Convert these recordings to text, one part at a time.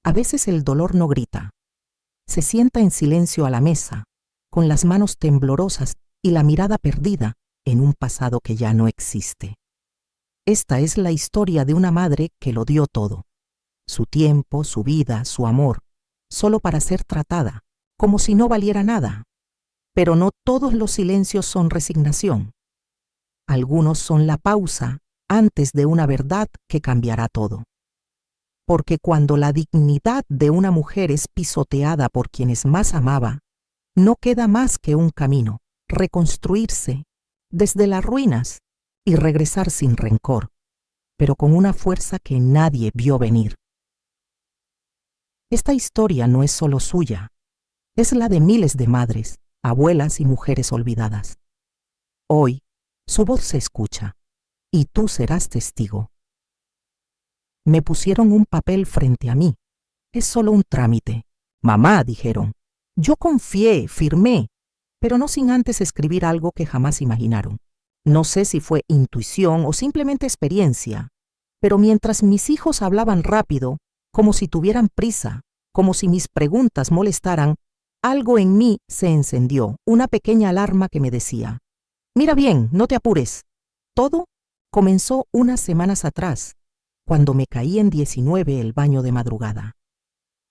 A veces el dolor no grita. Se sienta en silencio a la mesa, con las manos temblorosas y la mirada perdida en un pasado que ya no existe. Esta es la historia de una madre que lo dio todo. Su tiempo, su vida, su amor, solo para ser tratada, como si no valiera nada. Pero no todos los silencios son resignación. Algunos son la pausa antes de una verdad que cambiará todo. Porque cuando la dignidad de una mujer es pisoteada por quienes más amaba, no queda más que un camino, reconstruirse desde las ruinas y regresar sin rencor, pero con una fuerza que nadie vio venir. Esta historia no es solo suya, es la de miles de madres, abuelas y mujeres olvidadas. Hoy, su voz se escucha, y tú serás testigo. Me pusieron un papel frente a mí. Es solo un trámite. Mamá, dijeron. Yo confié, firmé, pero no sin antes escribir algo que jamás imaginaron. No sé si fue intuición o simplemente experiencia, pero mientras mis hijos hablaban rápido, como si tuvieran prisa, como si mis preguntas molestaran, algo en mí se encendió, una pequeña alarma que me decía: mira bien, no te apures. Todo comenzó unas semanas atrás, cuando me caí en 19 el baño de madrugada.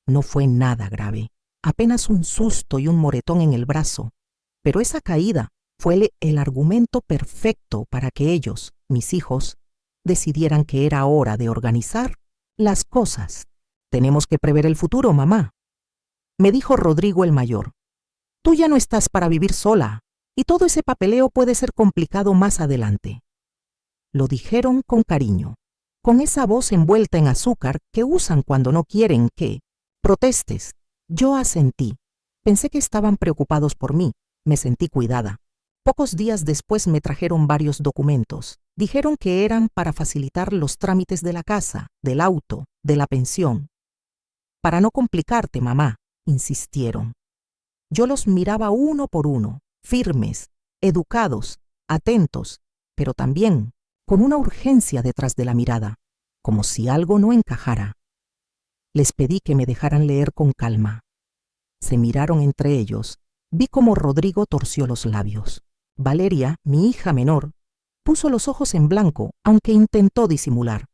No fue nada grave, apenas un susto y un moretón en el brazo, pero esa caída fue el argumento perfecto para que ellos, mis hijos, decidieran que era hora de organizar las cosas. Tenemos que prever el futuro, mamá. Me dijo Rodrigo el mayor. Tú ya no estás para vivir sola, y todo ese papeleo puede ser complicado más adelante. Lo dijeron con cariño, con esa voz envuelta en azúcar que usan cuando no quieren que protestes. Yo asentí. Pensé que estaban preocupados por mí. Me sentí cuidada. Pocos días después me trajeron varios documentos. Dijeron que eran para facilitar los trámites de la casa, del auto, de la pensión. Para no complicarte, mamá, insistieron. Yo los miraba uno por uno, firmes, educados, atentos, pero también con una urgencia detrás de la mirada, como si algo no encajara. Les pedí que me dejaran leer con calma. Se miraron entre ellos. Vi cómo Rodrigo torció los labios. Valeria, mi hija menor, puso los ojos en blanco, aunque intentó disimular.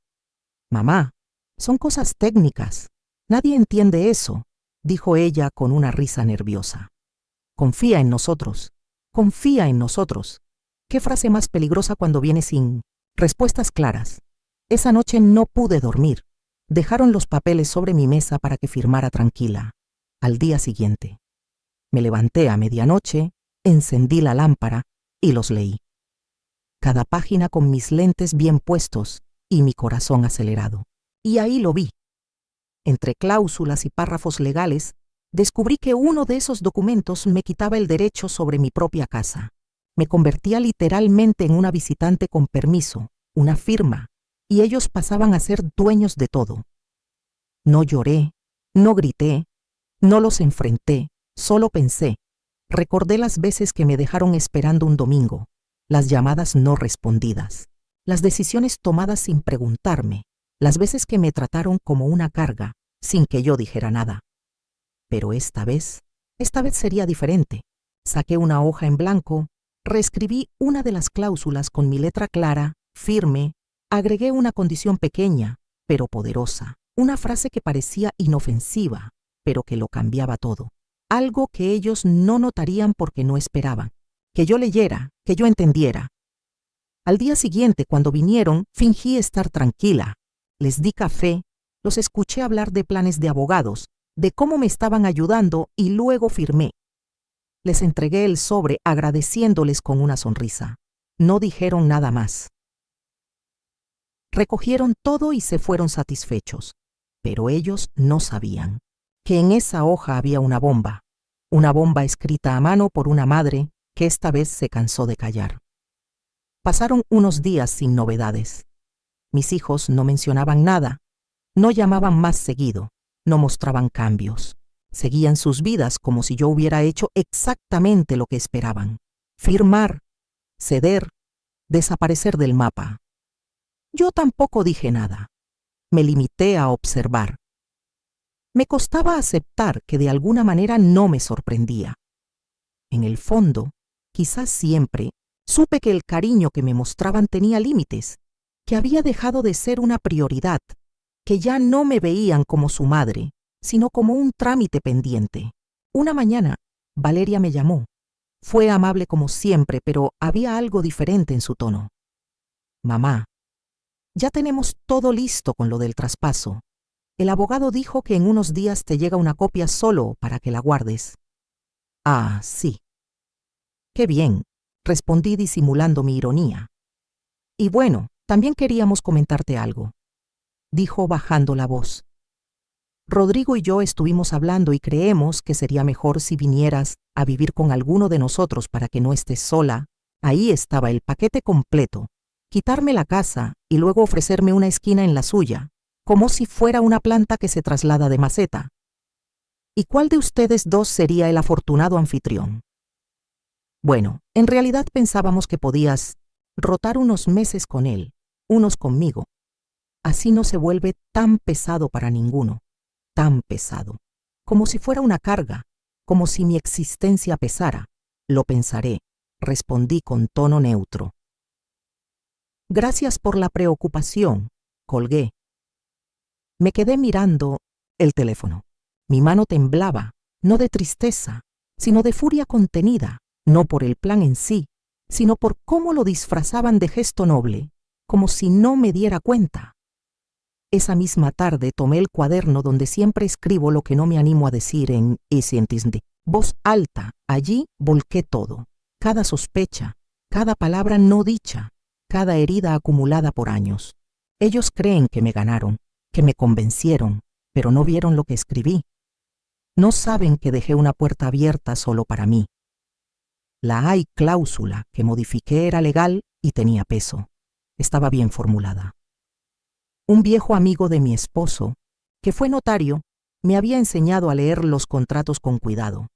Mamá, son cosas técnicas. Nadie entiende eso, dijo ella con una risa nerviosa. Confía en nosotros. Confía en nosotros. ¿Qué frase más peligrosa cuando viene sin respuestas claras? Esa noche no pude dormir. Dejaron los papeles sobre mi mesa para que firmara tranquila. Al día siguiente, me levanté a medianoche, encendí la lámpara y los leí. Cada página con mis lentes bien puestos y mi corazón acelerado. Y ahí lo vi. Entre cláusulas y párrafos legales, descubrí que uno de esos documentos me quitaba el derecho sobre mi propia casa. Me convertía literalmente en una visitante con permiso, una firma, y ellos pasaban a ser dueños de todo. No lloré, no grité, no los enfrenté, solo pensé. Recordé las veces que me dejaron esperando un domingo, las llamadas no respondidas, las decisiones tomadas sin preguntarme, las veces que me trataron como una carga, sin que yo dijera nada. Pero esta vez sería diferente. Saqué una hoja en blanco, reescribí una de las cláusulas con mi letra clara, firme, agregué una condición pequeña, pero poderosa, una frase que parecía inofensiva, pero que lo cambiaba todo. Algo que ellos no notarían porque no esperaban, que yo leyera, que yo entendiera. Al día siguiente, cuando vinieron, fingí estar tranquila. Les di café, los escuché hablar de planes de abogados, de cómo me estaban ayudando y luego firmé. Les entregué el sobre agradeciéndoles con una sonrisa. No dijeron nada más. Recogieron todo y se fueron satisfechos, pero ellos no sabían que en esa hoja había una bomba escrita a mano por una madre que esta vez se cansó de callar. Pasaron unos días sin novedades. Mis hijos no mencionaban nada, no llamaban más seguido, no mostraban cambios. Seguían sus vidas como si yo hubiera hecho exactamente lo que esperaban. Firmar, ceder, desaparecer del mapa. Yo tampoco dije nada. Me limité a observar. Me costaba aceptar que de alguna manera no me sorprendía. En el fondo, quizás siempre, supe que el cariño que me mostraban tenía límites, que había dejado de ser una prioridad, que ya no me veían como su madre, sino como un trámite pendiente. Una mañana, Valeria me llamó. Fue amable como siempre, pero había algo diferente en su tono. Mamá, ya tenemos todo listo con lo del traspaso. El abogado dijo que en unos días te llega una copia solo para que la guardes. Ah, sí. Qué bien, respondí disimulando mi ironía. Y bueno, también queríamos comentarte algo, dijo bajando la voz. Rodrigo y yo estuvimos hablando y creemos que sería mejor si vinieras a vivir con alguno de nosotros para que no estés sola. Ahí estaba el paquete completo. Quitarme la casa y luego ofrecerme una esquina en la suya, como si fuera una planta que se traslada de maceta. ¿Y cuál de ustedes dos sería el afortunado anfitrión? Bueno, en realidad pensábamos que podías rotar unos meses con él, unos conmigo. Así no se vuelve tan pesado para ninguno, tan pesado, como si fuera una carga, como si mi existencia pesara. Lo pensaré, respondí con tono neutro. Gracias por la preocupación, colgué. Me quedé mirando el teléfono. Mi mano temblaba, no de tristeza, sino de furia contenida, no por el plan en sí, sino por cómo lo disfrazaban de gesto noble, como si no me diera cuenta. Esa misma tarde tomé el cuaderno donde siempre escribo lo que no me animo a decir en de voz alta. Allí volqué todo, cada sospecha, cada palabra no dicha, cada herida acumulada por años. Ellos creen que me ganaron, que me convencieron, pero no vieron lo que escribí. No saben que dejé una puerta abierta solo para mí. La hay cláusula que modifiqué era legal y tenía peso. Estaba bien formulada. Un viejo amigo de mi esposo, que fue notario, me había enseñado a leer los contratos con cuidado.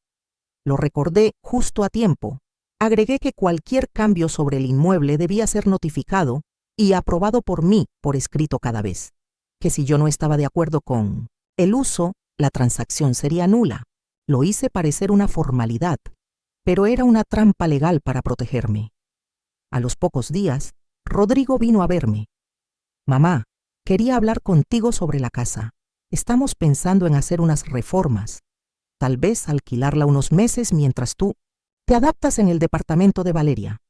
Lo recordé justo a tiempo. Agregué que cualquier cambio sobre el inmueble debía ser notificado y aprobado por mí por escrito cada vez. Que si yo no estaba de acuerdo con el uso, la transacción sería nula. Lo hice parecer una formalidad, pero era una trampa legal para protegerme. A los pocos días, Rodrigo vino a verme. Mamá, quería hablar contigo sobre la casa. Estamos pensando en hacer unas reformas. Tal vez alquilarla unos meses mientras tú te adaptas en el departamento de Valeria.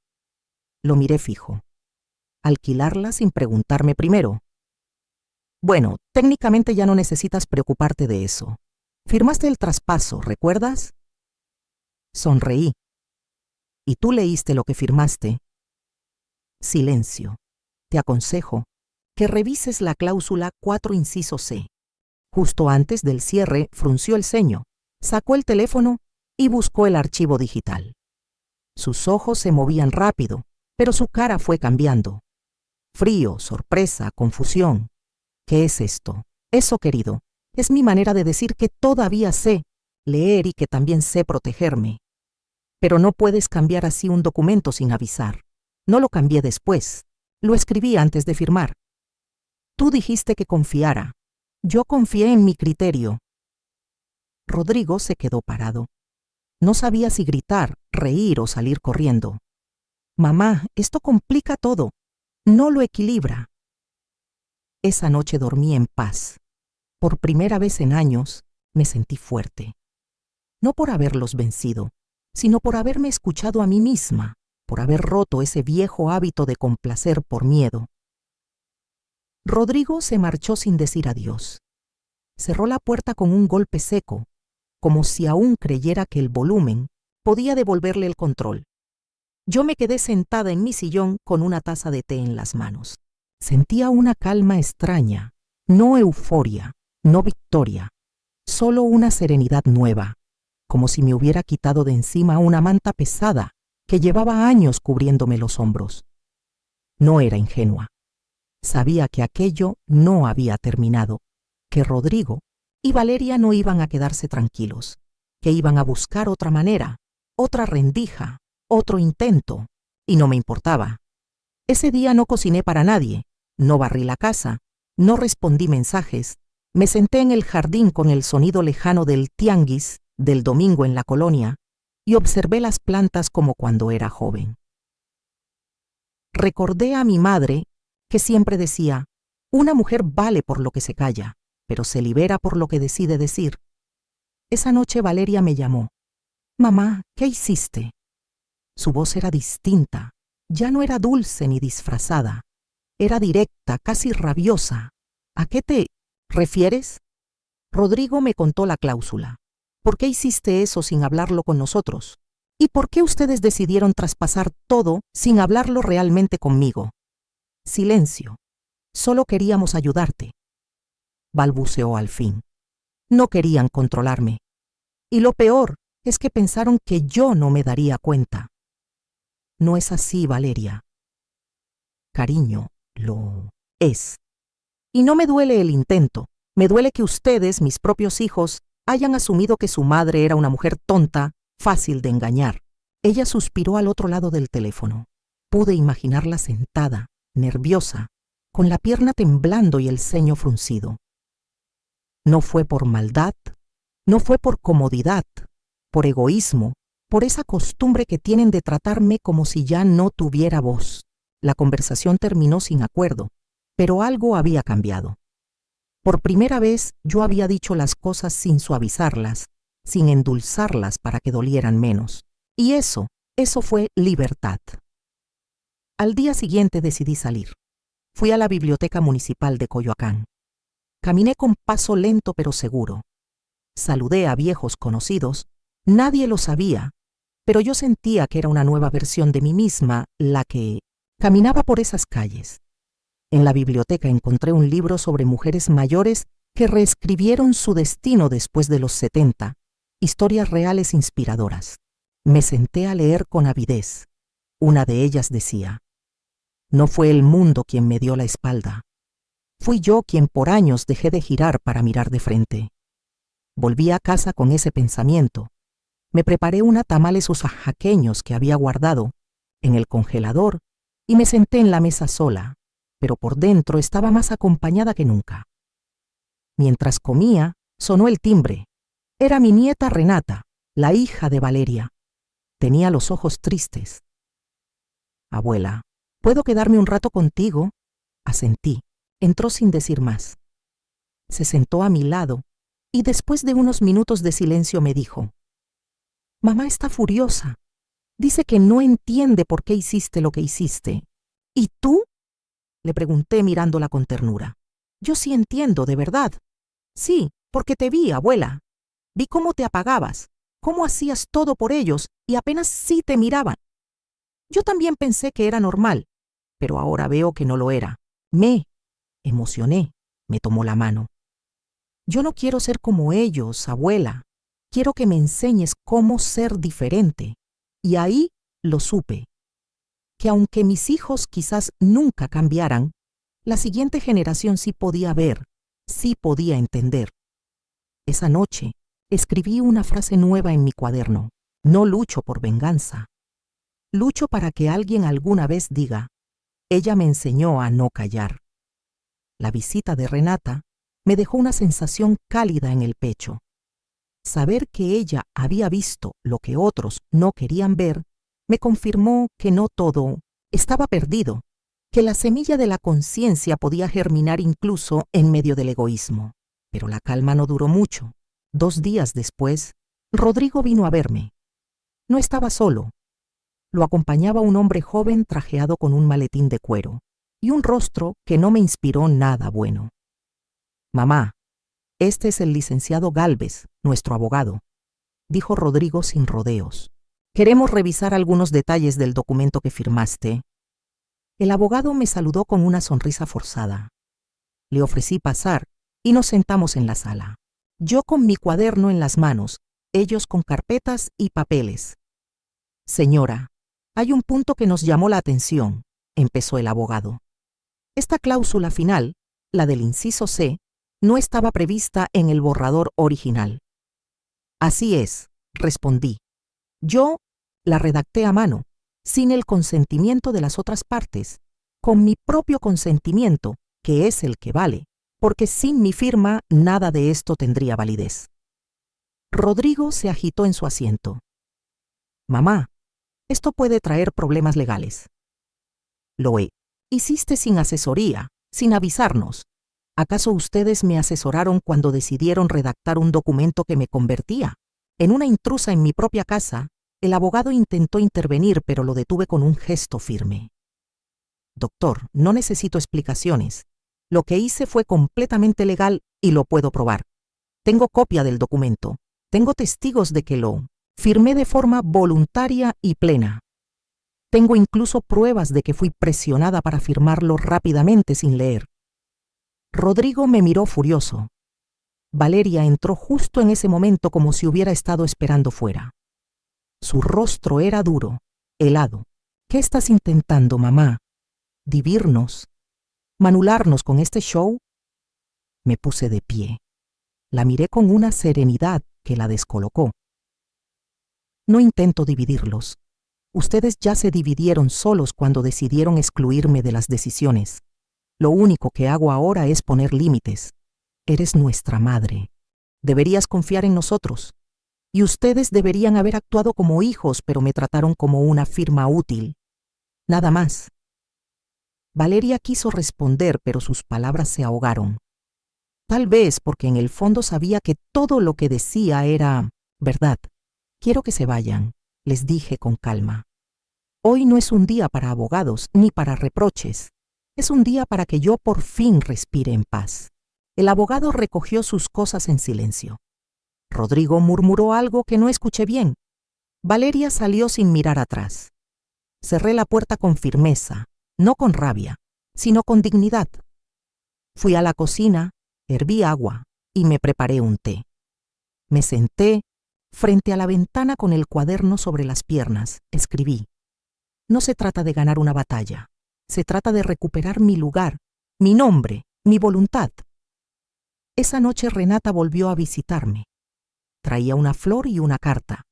Lo miré fijo. ¿Alquilarla sin preguntarme primero? Bueno, técnicamente ya no necesitas preocuparte de eso. Firmaste el traspaso, ¿recuerdas? Sonreí. ¿Y tú leíste lo que firmaste? Silencio. Te aconsejo que revises la cláusula 4 inciso C. Justo antes del cierre, frunció el ceño, sacó el teléfono y buscó el archivo digital. Sus ojos se movían rápido, pero su cara fue cambiando. Frío, sorpresa, confusión. ¿Qué es esto? Eso, querido, es mi manera de decir que todavía sé leer y que también sé protegerme. Pero no puedes cambiar así un documento sin avisar. No lo cambié después. Lo escribí antes de firmar. Tú dijiste que confiara. Yo confié en mi criterio. Rodrigo se quedó parado. No sabía si gritar, reír o salir corriendo. Mamá, esto complica todo. No lo equilibra. Esa noche dormí en paz. Por primera vez en años me sentí fuerte. No por haberlos vencido, sino por haberme escuchado a mí misma, por haber roto ese viejo hábito de complacer por miedo. Rodrigo se marchó sin decir adiós. Cerró la puerta con un golpe seco, como si aún creyera que el volumen podía devolverle el control. Yo me quedé sentada en mi sillón con una taza de té en las manos. Sentía una calma extraña, no euforia, no victoria, solo una serenidad nueva, como si me hubiera quitado de encima una manta pesada que llevaba años cubriéndome los hombros. No era ingenua. Sabía que aquello no había terminado, que Rodrigo y Valeria no iban a quedarse tranquilos, que iban a buscar otra manera, otra rendija, otro intento, y no me importaba. Ese día no cociné para nadie, no barrí la casa, no respondí mensajes, Me senté en el jardín con el sonido lejano del tianguis del domingo en la colonia y observé las plantas como cuando era joven. Recordé a mi madre que siempre decía, una mujer vale por lo que se calla, pero se libera por lo que decide decir. Esa noche Valeria me llamó. Mamá, ¿qué hiciste? Su voz era distinta, ya no era dulce ni disfrazada, era directa, casi rabiosa. ¿A qué te refieres? Rodrigo me contó la cláusula. ¿Por qué hiciste eso sin hablarlo con nosotros? ¿Y por qué ustedes decidieron traspasar todo sin hablarlo realmente conmigo? Silencio. Solo queríamos ayudarte. Balbuceó al fin. No querían controlarme. Y lo peor es que pensaron que yo no me daría cuenta. No es así, Valeria. Cariño, lo es. Y no me duele el intento. Me duele que ustedes, mis propios hijos, hayan asumido que su madre era una mujer tonta, fácil de engañar. Ella suspiró al otro lado del teléfono. Pude imaginarla sentada, nerviosa, con la pierna temblando y el ceño fruncido. No fue por maldad, no fue por comodidad, por egoísmo, por esa costumbre que tienen de tratarme como si ya no tuviera voz. La conversación terminó sin acuerdo, pero algo había cambiado. Por primera vez yo había dicho las cosas sin suavizarlas, sin endulzarlas para que dolieran menos. Y eso fue libertad. Al día siguiente decidí salir. Fui a la biblioteca municipal de Coyoacán. Caminé con paso lento pero seguro. Saludé a viejos conocidos. Nadie lo sabía, pero yo sentía que era una nueva versión de mí misma la que caminaba por esas calles. En la biblioteca encontré un libro sobre mujeres mayores que reescribieron su destino después de los 70, historias reales inspiradoras. Me senté a leer con avidez. Una de ellas decía, no fue el mundo quien me dio la espalda. Fui yo quien por años dejé de girar para mirar de frente. Volví a casa con ese pensamiento. Me preparé una tamales oaxaqueños que había guardado en el congelador y me senté en la mesa sola, pero por dentro estaba más acompañada que nunca. Mientras comía, sonó el timbre. Era mi nieta Renata, la hija de Valeria. Tenía los ojos tristes. Abuela, ¿puedo quedarme un rato contigo? Asentí. Entró sin decir más. Se sentó a mi lado y después de unos minutos de silencio me dijo, mamá está furiosa. Dice que no entiende por qué hiciste lo que hiciste. ¿Y tú? Le pregunté mirándola con ternura. Yo sí entiendo, de verdad. Sí, porque te vi, abuela. Vi cómo te apagabas, cómo hacías todo por ellos y apenas sí te miraban. Yo también pensé que era normal, pero ahora veo que no lo era. Me emocioné, me tomó la mano. Yo no quiero ser como ellos, abuela. Quiero que me enseñes cómo ser diferente. Y ahí lo supe. Que aunque mis hijos quizás nunca cambiaran, la siguiente generación sí podía ver, sí podía entender. Esa noche escribí una frase nueva en mi cuaderno. No lucho por venganza. Lucho para que alguien alguna vez diga, ella me enseñó a no callar. La visita de Renata me dejó una sensación cálida en el pecho. Saber que ella había visto lo que otros no querían ver me confirmó que no todo estaba perdido, que la semilla de la conciencia podía germinar incluso en medio del egoísmo. Pero la calma no duró mucho. 2 días después, Rodrigo vino a verme. No estaba solo. Lo acompañaba un hombre joven trajeado con un maletín de cuero y un rostro que no me inspiró nada bueno. Mamá, este es el licenciado Gálvez, nuestro abogado, dijo Rodrigo sin rodeos. Queremos revisar algunos detalles del documento que firmaste. El abogado me saludó con una sonrisa forzada. Le ofrecí pasar y nos sentamos en la sala. Yo con mi cuaderno en las manos, ellos con carpetas y papeles. Señora, hay un punto que nos llamó la atención, empezó el abogado. Esta cláusula final, la del inciso C, no estaba prevista en el borrador original. Así es, respondí. Yo la redacté a mano, sin el consentimiento de las otras partes, con mi propio consentimiento, que es el que vale, porque sin mi firma nada de esto tendría validez. Rodrigo se agitó en su asiento. Mamá, esto puede traer problemas legales. Lo hiciste sin asesoría, sin avisarnos. ¿Acaso ustedes me asesoraron cuando decidieron redactar un documento que me convertía en una intrusa en mi propia casa? El abogado intentó intervenir, pero lo detuve con un gesto firme. Doctor, no necesito explicaciones. Lo que hice fue completamente legal y lo puedo probar. Tengo copia del documento. Tengo testigos de que lo firmé de forma voluntaria y plena. Tengo incluso pruebas de que fui presionada para firmarlo rápidamente sin leer. Rodrigo me miró furioso. Valeria entró justo en ese momento como si hubiera estado esperando fuera. Su rostro era duro, helado. ¿Qué estás intentando, mamá? ¿Dividirnos? ¿Manularnos con este show? Me puse de pie. La miré con una serenidad que la descolocó. No intento dividirlos. Ustedes ya se dividieron solos cuando decidieron excluirme de las decisiones. Lo único que hago ahora es poner límites. Eres nuestra madre. Deberías confiar en nosotros. Y ustedes deberían haber actuado como hijos, pero me trataron como una firma útil. Nada más. Valeria quiso responder, pero sus palabras se ahogaron. Tal vez porque en el fondo sabía que todo lo que decía era verdad. Quiero que se vayan, les dije con calma. Hoy no es un día para abogados ni para reproches. Es un día para que yo por fin respire en paz. El abogado recogió sus cosas en silencio. Rodrigo murmuró algo que no escuché bien. Valeria salió sin mirar atrás. Cerré la puerta con firmeza, no con rabia, sino con dignidad. Fui a la cocina, herví agua y me preparé un té. Me senté frente a la ventana con el cuaderno sobre las piernas. Escribí. No se trata de ganar una batalla. Se trata de recuperar mi lugar, mi nombre, mi voluntad. Esa noche Renata volvió a visitarme. Traía una flor y una carta.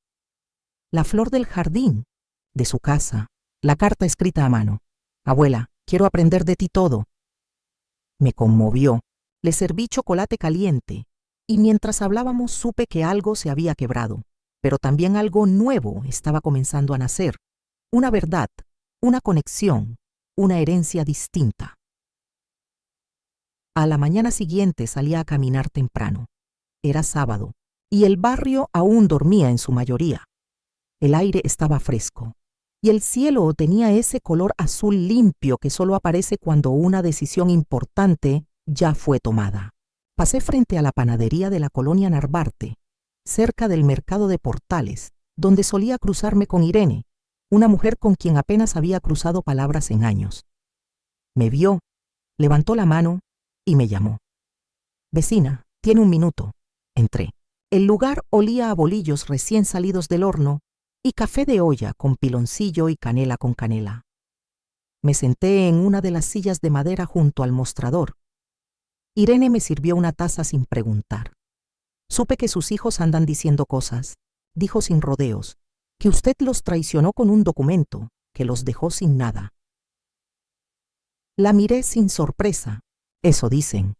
La flor del jardín, de su casa, la carta escrita a mano. Abuela, quiero aprender de ti todo. Me conmovió. Le serví chocolate caliente y mientras hablábamos supe que algo se había quebrado, pero también algo nuevo estaba comenzando a nacer. Una verdad, una conexión, una herencia distinta. A la mañana siguiente salí a caminar temprano. Era sábado y el barrio aún dormía en su mayoría. El aire estaba fresco y el cielo tenía ese color azul limpio que solo aparece cuando una decisión importante ya fue tomada. Pasé frente a la panadería de la colonia Narvarte, cerca del mercado de Portales, donde solía cruzarme con Irene, una mujer con quien apenas había cruzado palabras en años. Me vio, levantó la mano y me llamó. Vecina, tiene un minuto. Entré. El lugar olía a bolillos recién salidos del horno y café de olla con piloncillo y canela con canela. Me senté en una de las sillas de madera junto al mostrador. Irene me sirvió una taza sin preguntar. Supe que sus hijos andan diciendo cosas, dijo sin rodeos, que usted los traicionó con un documento, que los dejó sin nada. La miré sin sorpresa. Eso dicen.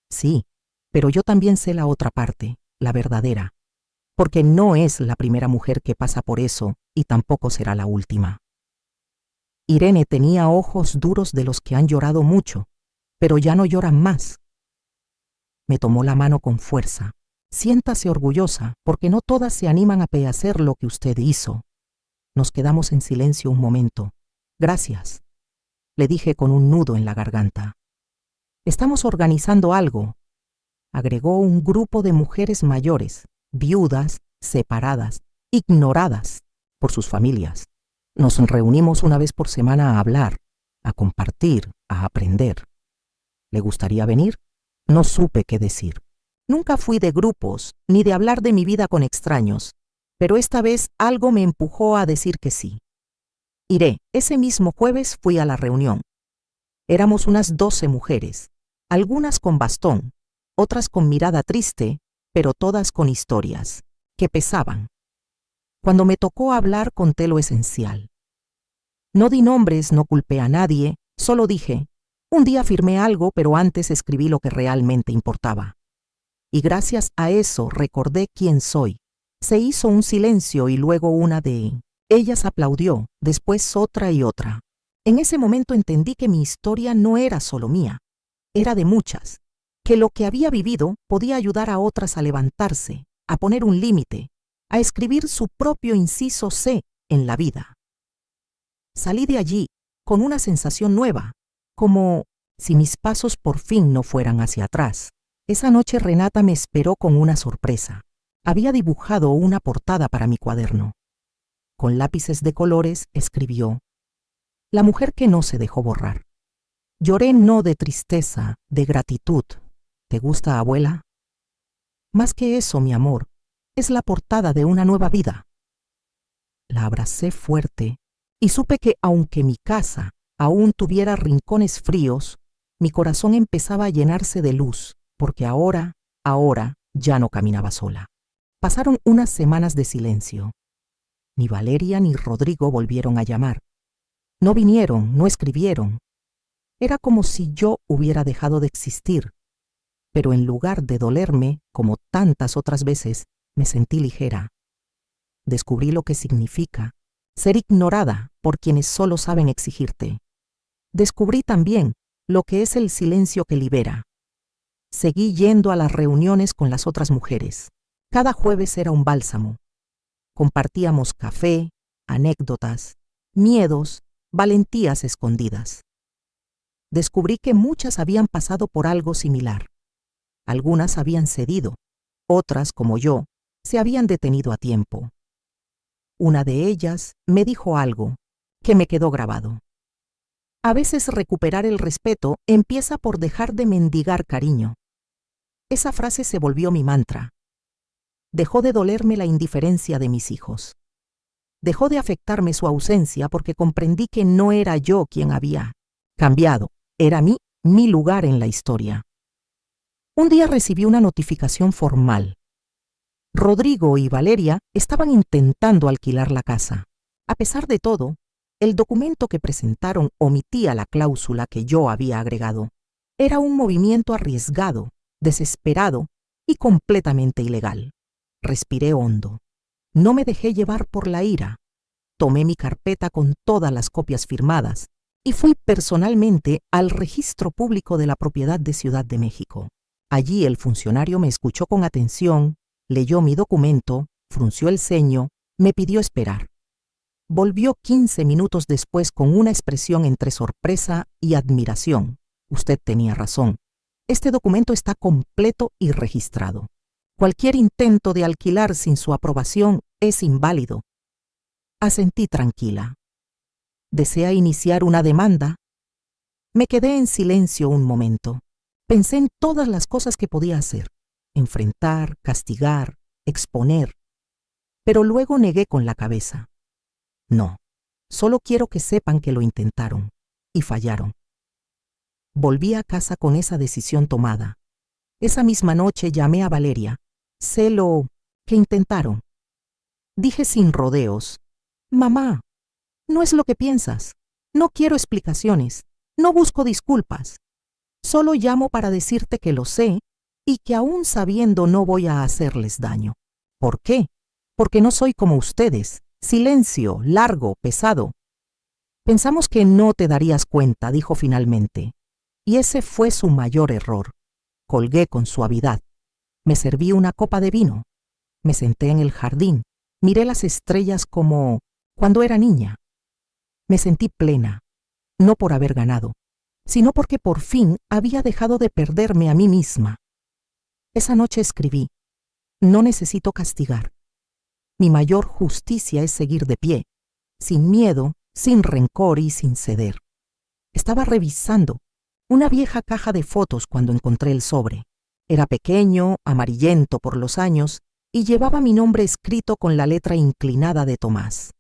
Sí, pero yo también sé la otra parte, la verdadera, porque no es la primera mujer que pasa por eso y tampoco será la última. Irene tenía ojos duros de los que han llorado mucho, pero ya no lloran más. Me tomó la mano con fuerza. Siéntase orgullosa, porque no todas se animan a hacer lo que usted hizo. Nos quedamos en silencio un momento. Gracias, le dije con un nudo en la garganta. Estamos organizando algo, agregó un grupo de mujeres mayores, viudas, separadas, ignoradas por sus familias. Nos reunimos una vez por semana a hablar, a compartir, a aprender. ¿Le gustaría venir? No supe qué decir. Nunca fui de grupos, ni de hablar de mi vida con extraños, pero esta vez algo me empujó a decir que sí. Iré. Ese mismo jueves fui a la reunión. Éramos unas 12 mujeres, algunas con bastón, otras con mirada triste, pero todas con historias, que pesaban. Cuando me tocó hablar conté lo esencial. No di nombres, no culpé a nadie, solo dije, Un día firmé algo, pero antes escribí lo que realmente importaba. Y gracias a eso recordé quién soy. Se hizo un silencio y luego una de ellas aplaudió, después otra y otra. En ese momento entendí que mi historia no era solo mía, era de muchas, que lo que había vivido podía ayudar a otras a levantarse, a poner un límite, a escribir su propio inciso C en la vida. Salí de allí con una sensación nueva, como si mis pasos por fin no fueran hacia atrás. Esa noche Renata me esperó con una sorpresa. Había dibujado una portada para mi cuaderno. Con lápices de colores escribió: La mujer que no se dejó borrar. Lloré no de tristeza, de gratitud. ¿Te gusta, abuela? Más que eso, mi amor, es la portada de una nueva vida. La abracé fuerte y supe que aunque mi casa aún tuviera rincones fríos, mi corazón empezaba a llenarse de luz, porque ahora ya no caminaba sola. Pasaron unas semanas de silencio. Ni Valeria ni Rodrigo volvieron a llamar. No vinieron, no escribieron. Era como si yo hubiera dejado de existir, pero en lugar de dolerme, como tantas otras veces, me sentí ligera. Descubrí lo que significa ser ignorada por quienes solo saben exigirte. Descubrí también lo que es el silencio que libera. Seguí yendo a las reuniones con las otras mujeres. Cada jueves era un bálsamo. Compartíamos café, anécdotas, miedos, valentías escondidas. Descubrí que muchas habían pasado por algo similar. Algunas habían cedido, otras, como yo, se habían detenido a tiempo. Una de ellas me dijo algo que me quedó grabado. A veces recuperar el respeto empieza por dejar de mendigar cariño. Esa frase se volvió mi mantra. Dejó de dolerme la indiferencia de mis hijos. Dejó de afectarme su ausencia porque comprendí que no era yo quien había cambiado, era mi lugar en la historia. Un día recibí una notificación formal. Rodrigo y Valeria estaban intentando alquilar la casa. A pesar de todo, el documento que presentaron omitía la cláusula que yo había agregado. Era un movimiento arriesgado, desesperado y completamente ilegal. Respiré hondo. No me dejé llevar por la ira. Tomé mi carpeta con todas las copias firmadas y fui personalmente al Registro Público de la Propiedad de Ciudad de México. Allí el funcionario me escuchó con atención, leyó mi documento, frunció el ceño, me pidió esperar. Volvió 15 minutos después con una expresión entre sorpresa y admiración. Usted tenía razón. Este documento está completo y registrado. Cualquier intento de alquilar sin su aprobación es inválido. Asentí tranquila. ¿Desea iniciar una demanda? Me quedé en silencio un momento. Pensé en todas las cosas que podía hacer. Enfrentar, castigar, exponer. Pero luego negué con la cabeza. No, solo quiero que sepan que lo intentaron y fallaron. Volví a casa con esa decisión tomada. Esa misma noche llamé a Valeria. Sé lo que intentaron. Dije sin rodeos: Mamá, no es lo que piensas. No quiero explicaciones. No busco disculpas. Solo llamo para decirte que lo sé y que aún sabiendo no voy a hacerles daño. ¿Por qué? Porque no soy como ustedes. Silencio, largo, pesado. Pensamos que no te darías cuenta, dijo finalmente. Y ese fue su mayor error. Colgué con suavidad. Me serví una copa de vino. Me senté en el jardín. Miré las estrellas como cuando era niña. Me sentí plena, no por haber ganado, sino porque por fin había dejado de perderme a mí misma. Esa noche escribí: no necesito castigar. Mi mayor justicia es seguir de pie, sin miedo, sin rencor y sin ceder. Estaba revisando una vieja caja de fotos cuando encontré el sobre. Era pequeño, amarillento por los años, y llevaba mi nombre escrito con la letra inclinada de Tomás.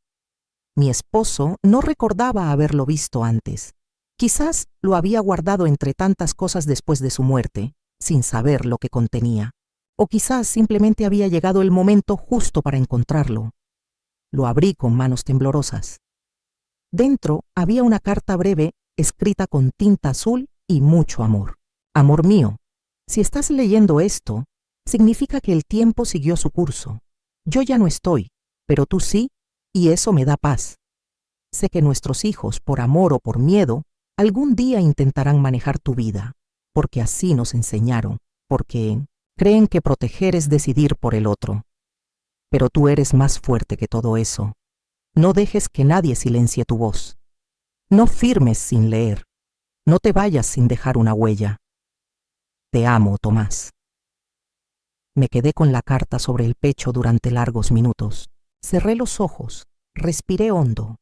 Mi esposo no recordaba haberlo visto antes. Quizás lo había guardado entre tantas cosas después de su muerte, sin saber lo que contenía. O quizás simplemente había llegado el momento justo para encontrarlo. Lo abrí con manos temblorosas. Dentro había una carta breve escrita con tinta azul y mucho amor. Amor mío, si estás leyendo esto, significa que el tiempo siguió su curso. Yo ya no estoy, pero tú sí, y eso me da paz. Sé que nuestros hijos, por amor o por miedo, algún día intentarán manejar tu vida, porque así nos enseñaron, porque creen que proteger es decidir por el otro. Pero tú eres más fuerte que todo eso. No dejes que nadie silencie tu voz. No firmes sin leer. No te vayas sin dejar una huella. Te amo, Tomás. Me quedé con la carta sobre el pecho durante largos minutos. Cerré los ojos, respiré hondo.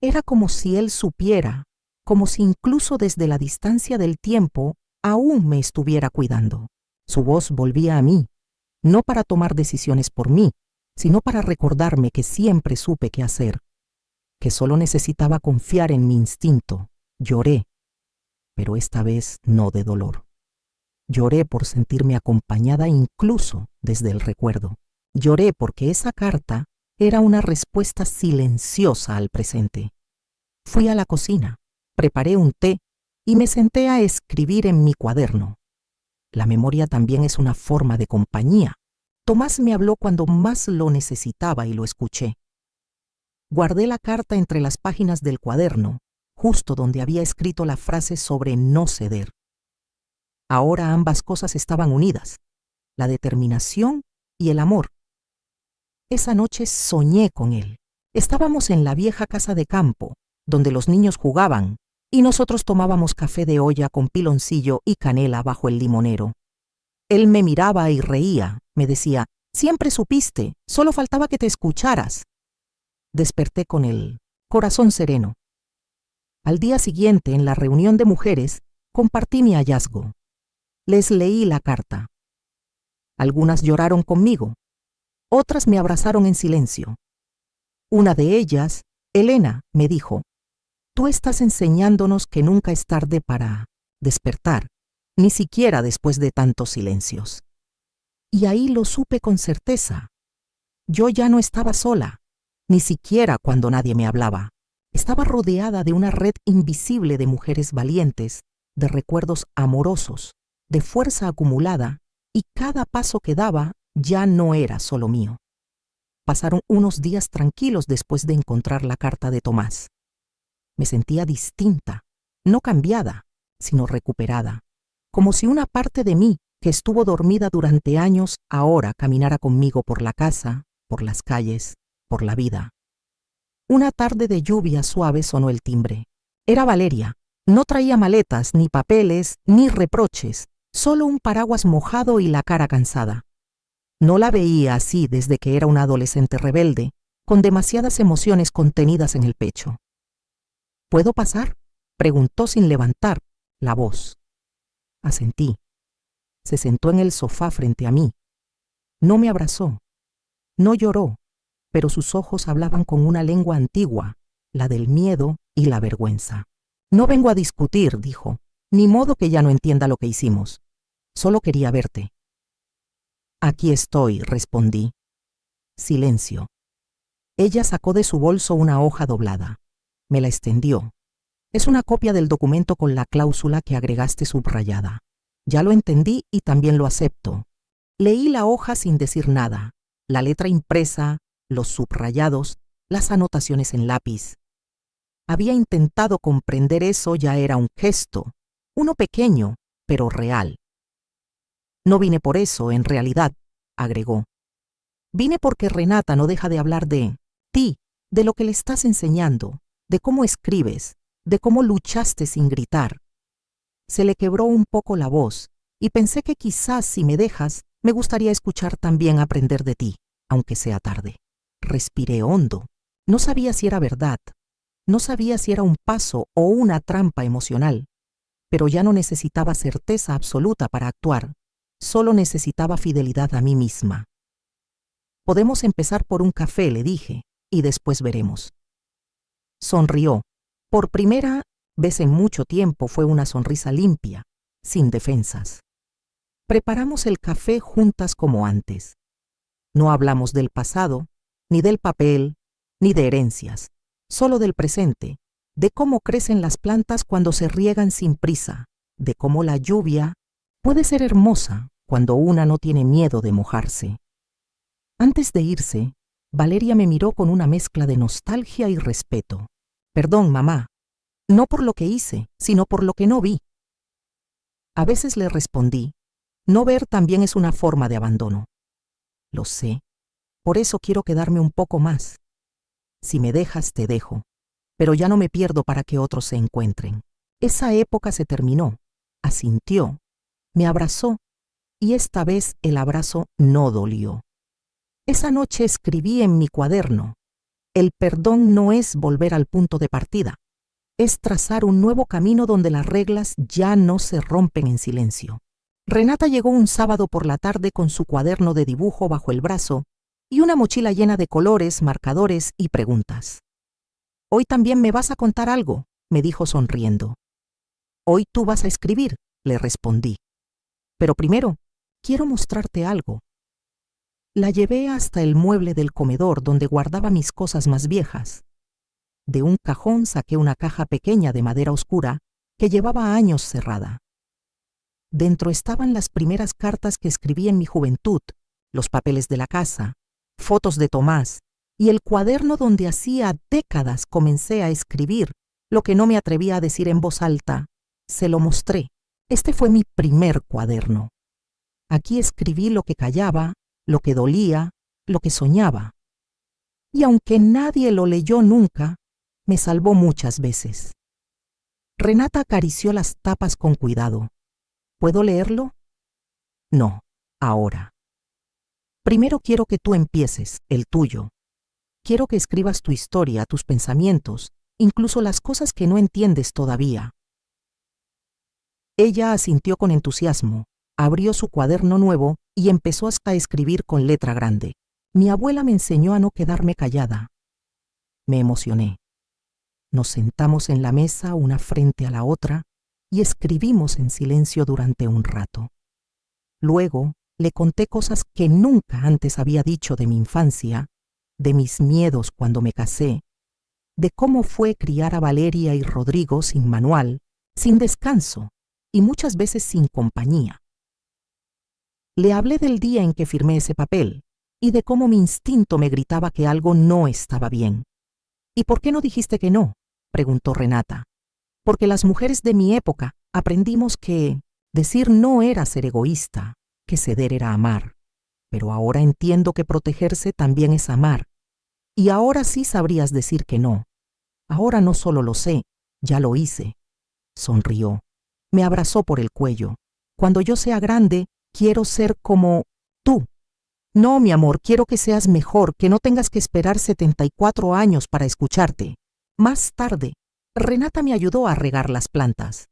Era como si él supiera, como si incluso desde la distancia del tiempo aún me estuviera cuidando. Su voz volvía a mí, no para tomar decisiones por mí, sino para recordarme que siempre supe qué hacer, que solo necesitaba confiar en mi instinto. Lloré, pero esta vez no de dolor. Lloré por sentirme acompañada incluso desde el recuerdo. Lloré porque esa carta era una respuesta silenciosa al presente. Fui a la cocina, preparé un té y me senté a escribir en mi cuaderno. La memoria también es una forma de compañía. Tomás me habló cuando más lo necesitaba y lo escuché. Guardé la carta entre las páginas del cuaderno, justo donde había escrito la frase sobre no ceder. Ahora ambas cosas estaban unidas, la determinación y el amor. Esa noche soñé con él. Estábamos en la vieja casa de campo, donde los niños jugaban, y nosotros tomábamos café de olla con piloncillo y canela bajo el limonero. Él me miraba y reía, me decía, «Siempre supiste, solo faltaba que te escucharas». Desperté con el corazón sereno. Al día siguiente, en la reunión de mujeres, compartí mi hallazgo. Les leí la carta. Algunas lloraron conmigo, otras me abrazaron en silencio. Una de ellas, Elena, me dijo, «Tú estás enseñándonos que nunca es tarde para despertar, ni siquiera después de tantos silencios». Y ahí lo supe con certeza. Yo ya no estaba sola, ni siquiera cuando nadie me hablaba. Estaba rodeada de una red invisible de mujeres valientes, de recuerdos amorosos, de fuerza acumulada, y cada paso que daba ya no era solo mío. Pasaron unos días tranquilos después de encontrar la carta de Tomás. Me sentía distinta, no cambiada, sino recuperada, como si una parte de mí, que estuvo dormida durante años, ahora caminara conmigo por la casa, por las calles, por la vida. Una tarde de lluvia suave sonó el timbre. Era Valeria. No traía maletas, ni papeles, ni reproches, solo un paraguas mojado y la cara cansada. No la veía así desde que era una adolescente rebelde, con demasiadas emociones contenidas en el pecho. «¿Puedo pasar?», preguntó sin levantar la voz. Asentí. Se sentó en el sofá frente a mí. No me abrazó, no lloró, pero sus ojos hablaban con una lengua antigua, la del miedo y la vergüenza. «No vengo a discutir», dijo, «ni modo que ya no entienda lo que hicimos. Solo quería verte». «Aquí estoy», respondí. Silencio. Ella sacó de su bolso una hoja doblada. Me la extendió. «Es una copia del documento con la cláusula que agregaste subrayada. Ya lo entendí y también lo acepto». Leí la hoja sin decir nada, la letra impresa, los subrayados, las anotaciones en lápiz. Había intentado comprender eso, ya era un gesto, uno pequeño, pero real. «No vine por eso, en realidad», agregó. «Vine porque Renata no deja de hablar de ti, de lo que le estás enseñando, de cómo escribes, de cómo luchaste sin gritar». Se le quebró un poco la voz, y pensé que quizás, si me dejas, me gustaría escuchar también aprender de ti, aunque sea tarde. Respiré hondo. No sabía si era verdad. No sabía si era un paso o una trampa emocional. Pero ya no necesitaba certeza absoluta para actuar. Solo necesitaba fidelidad a mí misma. «Podemos empezar por un café», le dije, «y después veremos». Sonrió. Por primera vez en mucho tiempo fue una sonrisa limpia, sin defensas. Preparamos el café juntas como antes. No hablamos del pasado, ni del papel, ni de herencias, solo del presente, de cómo crecen las plantas cuando se riegan sin prisa, de cómo la lluvia puede ser hermosa cuando una no tiene miedo de mojarse. Antes de irse, Valeria me miró con una mezcla de nostalgia y respeto. Perdón, mamá, no por lo que hice, sino por lo que no vi. A veces le respondí, no ver también es una forma de abandono. Lo sé, por eso quiero quedarme un poco más. Si me dejas, te dejo, pero ya no me pierdo para que otros se encuentren. Esa época se terminó, asintió, me abrazó, y esta vez el abrazo no dolió. Esa noche escribí en mi cuaderno, el perdón no es volver al punto de partida, es trazar un nuevo camino donde las reglas ya no se rompen en silencio. Renata llegó un sábado por la tarde con su cuaderno de dibujo bajo el brazo y una mochila llena de colores, marcadores y preguntas. «Hoy también me vas a contar algo», me dijo sonriendo. «Hoy tú vas a escribir», le respondí. «Pero primero, quiero mostrarte algo». La llevé hasta el mueble del comedor donde guardaba mis cosas más viejas. De un cajón saqué una caja pequeña de madera oscura que llevaba años cerrada. Dentro estaban las primeras cartas que escribí en mi juventud, los papeles de la casa, fotos de Tomás y el cuaderno donde hacía décadas comencé a escribir lo que no me atrevía a decir en voz alta. Se lo mostré. Este fue mi primer cuaderno. Aquí escribí lo que callaba, lo que dolía, lo que soñaba. Y aunque nadie lo leyó nunca, me salvó muchas veces. Renata acarició las tapas con cuidado. ¿Puedo leerlo? No, ahora. Primero quiero que tú empieces, el tuyo. Quiero que escribas tu historia, tus pensamientos, incluso las cosas que no entiendes todavía. Ella asintió con entusiasmo, abrió su cuaderno nuevo y empezó a escribir con letra grande. Mi abuela me enseñó a no quedarme callada. Me emocioné. Nos sentamos en la mesa una frente a la otra y escribimos en silencio durante un rato. Luego le conté cosas que nunca antes había dicho de mi infancia, de mis miedos cuando me casé, de cómo fue criar a Valeria y Rodrigo sin manual, sin descanso y muchas veces sin compañía. Le hablé del día en que firmé ese papel y de cómo mi instinto me gritaba que algo no estaba bien. ¿Y por qué no dijiste que no?, preguntó Renata. Porque las mujeres de mi época aprendimos que decir no era ser egoísta, que ceder era amar. Pero ahora entiendo que protegerse también es amar. Y ahora sí sabrías decir que no. Ahora no solo lo sé, ya lo hice. Sonrió. Me abrazó por el cuello. Cuando yo sea grande, quiero ser como tú. No, mi amor, quiero que seas mejor, que no tengas que esperar 74 años para escucharte. Más tarde, Renata me ayudó a regar las plantas.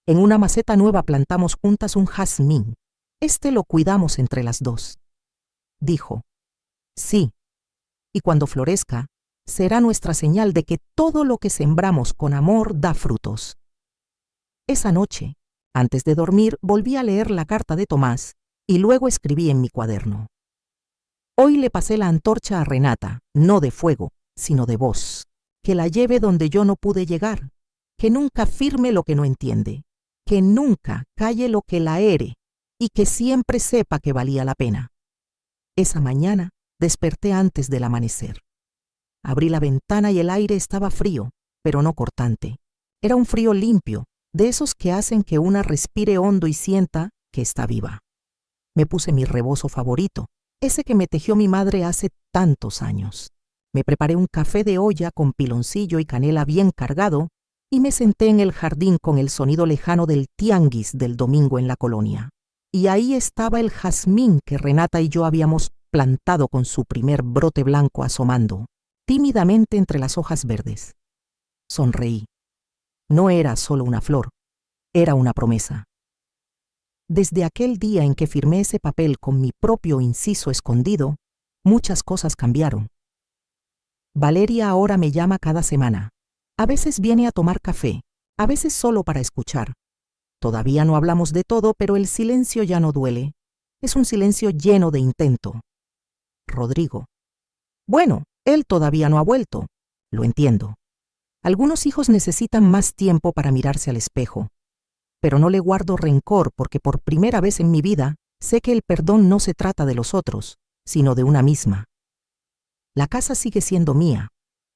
En una maceta nueva plantamos juntas un jazmín. Este lo cuidamos entre las dos. Dijo, sí, y cuando florezca, será nuestra señal de que todo lo que sembramos con amor da frutos. Esa noche, antes de dormir, volví a leer la carta de Tomás y luego escribí en mi cuaderno. Hoy le pasé la antorcha a Renata, no de fuego, sino de voz, que la lleve donde yo no pude llegar, que nunca firme lo que no entiende, que nunca calle lo que la here y que siempre sepa que valía la pena. Esa mañana desperté antes del amanecer. Abrí la ventana y el aire estaba frío, pero no cortante. Era un frío limpio, de esos que hacen que una respire hondo y sienta que está viva. Me puse mi rebozo favorito, ese que me tejió mi madre hace tantos años. Me preparé un café de olla con piloncillo y canela bien cargado y me senté en el jardín con el sonido lejano del tianguis del domingo en la colonia. Y ahí estaba el jazmín que Renata y yo habíamos plantado con su primer brote blanco asomando, tímidamente entre las hojas verdes. Sonreí. No era solo una flor, era una promesa. Desde aquel día en que firmé ese papel con mi propio inciso escondido, muchas cosas cambiaron. Valeria ahora me llama cada semana. A veces viene a tomar café, a veces solo para escuchar. Todavía no hablamos de todo, pero el silencio ya no duele. Es un silencio lleno de intento. Rodrigo. Bueno, él todavía no ha vuelto. Lo entiendo. Algunos hijos necesitan más tiempo para mirarse al espejo. pero no le guardo rencor porque por primera vez en mi vida sé que el perdón no se trata de los otros, sino de una misma. La casa sigue siendo mía,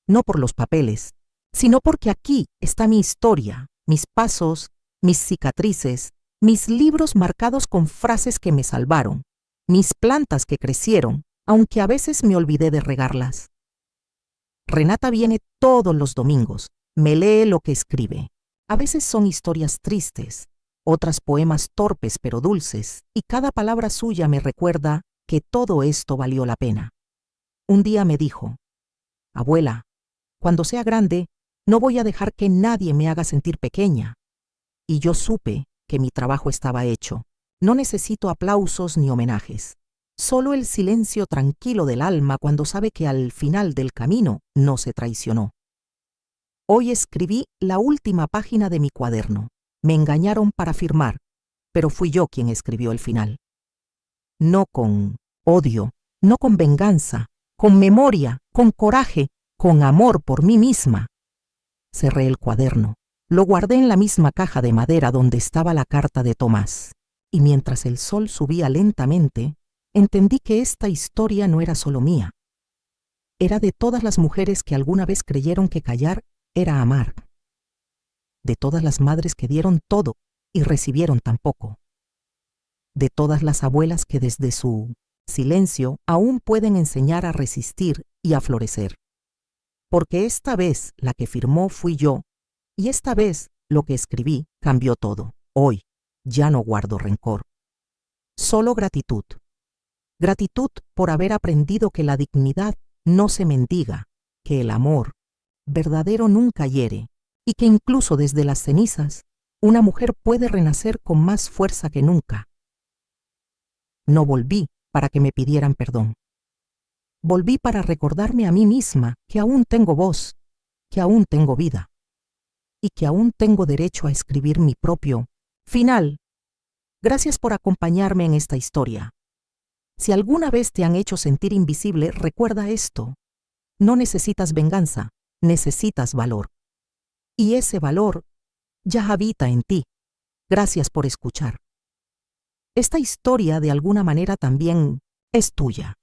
no por los papeles, sino porque aquí está mi historia, mis pasos, mis cicatrices, mis libros marcados con frases que me salvaron, mis plantas que crecieron, aunque a veces me olvidé de regarlas. Renata viene todos los domingos, me lee lo que escribe. A veces son historias tristes, otras poemas torpes pero dulces, y cada palabra suya me recuerda que todo esto valió la pena. Un día me dijo: abuela, cuando sea grande, no voy a dejar que nadie me haga sentir pequeña. Y yo supe que mi trabajo estaba hecho. No necesito aplausos ni homenajes. Solo el silencio tranquilo del alma cuando sabe que al final del camino no se traicionó. Hoy escribí la última página de mi cuaderno. Me engañaron para firmar, pero fui yo quien escribió el final. No con odio, no con venganza, con memoria, con coraje, con amor por mí misma. Cerré el cuaderno, lo guardé en la misma caja de madera donde estaba la carta de Tomás, y mientras el sol subía lentamente, entendí que esta historia no era solo mía. Era de todas las mujeres que alguna vez creyeron que callar era amar. De todas las madres que dieron todo y recibieron tan poco. De todas las abuelas que desde su silencio aún pueden enseñar a resistir y a florecer. Porque esta vez la que firmó fui yo, y esta vez lo que escribí cambió todo. Hoy ya no guardo rencor. Solo gratitud. Gratitud por haber aprendido que la dignidad no se mendiga, que el amor verdadero nunca hiere, y que incluso desde las cenizas una mujer puede renacer con más fuerza que nunca. No volví para que me pidieran perdón. Volví para recordarme a mí misma que aún tengo voz, que aún tengo vida, y que aún tengo derecho a escribir mi propio final. Gracias por acompañarme en esta historia. Si alguna vez te han hecho sentir invisible, recuerda esto. No necesitas venganza, necesitas valor. Y ese valor ya habita en ti. Gracias por escuchar. Esta historia de alguna manera también es tuya.